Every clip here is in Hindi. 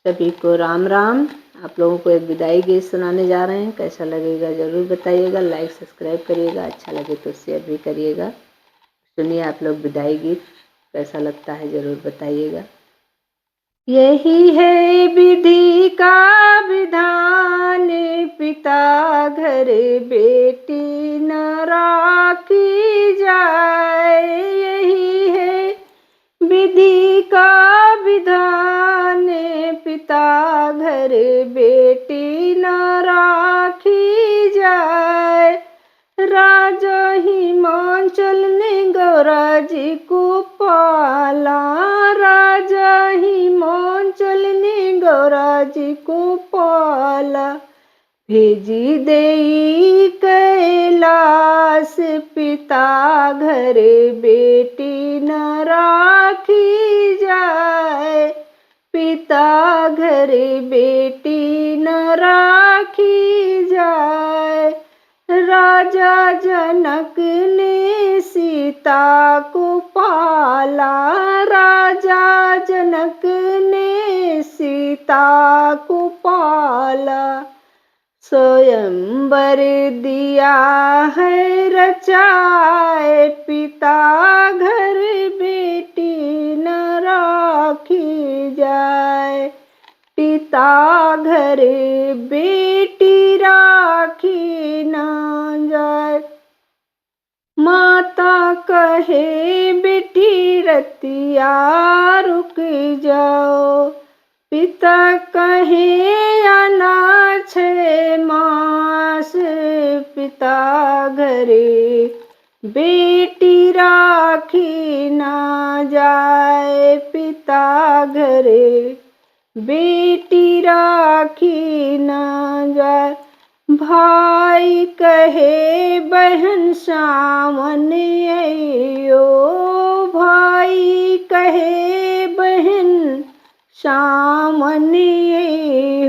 सभी को राम राम। आप लोगों को एक विदाई गीत सुनाने जा रहे हैं। कैसा लगेगा ज़रूर बताइएगा। लाइक सब्सक्राइब करिएगा, अच्छा लगे तो शेयर भी करिएगा। सुनिए आप लोग विदाई गीत, कैसा लगता है ज़रूर बताइएगा। यही है विधि का विधान, पिता घर बेटी न राखी जाए। यही है विधि का विधान, पिता घर बेटी न राखी जाए। राजा हिमाचल ने गौरा जी को पाला, राजा हिमाचल ने गौरा जी को पाला। भेजी देई कैलाश, पिता घर बेटी न राखी जाए। पिता घर बेटी न राखी जाए। राजा जनक ने सीता को पाला, राजा जनक ने सीता को पाला। स्वयंवर दिया है रचाए, पिता घर बेटी न राखी जाए। पिता घर बेटी राखी न जाए। माता कहे बेटी रतिया रुक जाओ, पिता कहे आना 6 मास। पिता घरे बेटी राखी ना जाए, पिता घरे बेटी राखी ना जाए। भाई कहे बहन सावन आइयो, भाई कहे बहन सावन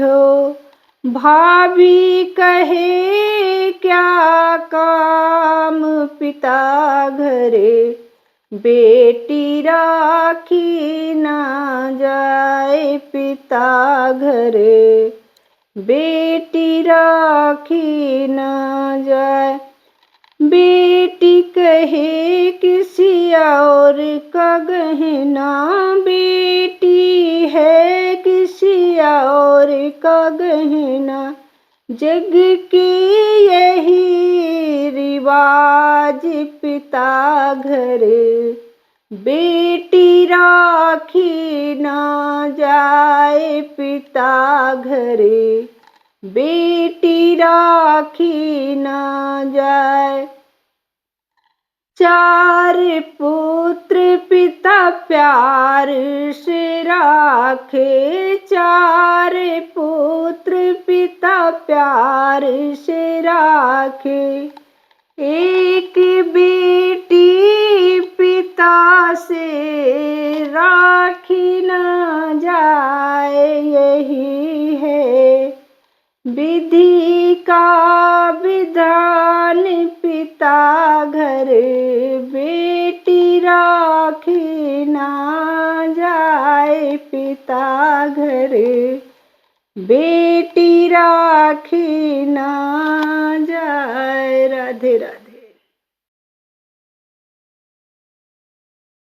हो। भाभी कहे क्या काम, पिता घरे बेटी राखी ना जाए। पिता घरे बेटी राखी ना जाए। बेटी कहे किसी और का गहना, बेटी है किसी और का गहना। जग के यही रिवाज, पिता घर बेटी राखी ना जाए। पिता घरे बेटी राखी ना जाए। 4 पुत्र पिता प्यार से राखे, 4 पुत्र पिता प्यार से राखे। एक बेटी पिता से राखी ना जाए। यही है विधि का विधान, पिता घर बेटी राखी ना जाए। पिता घर बेटी राखी ना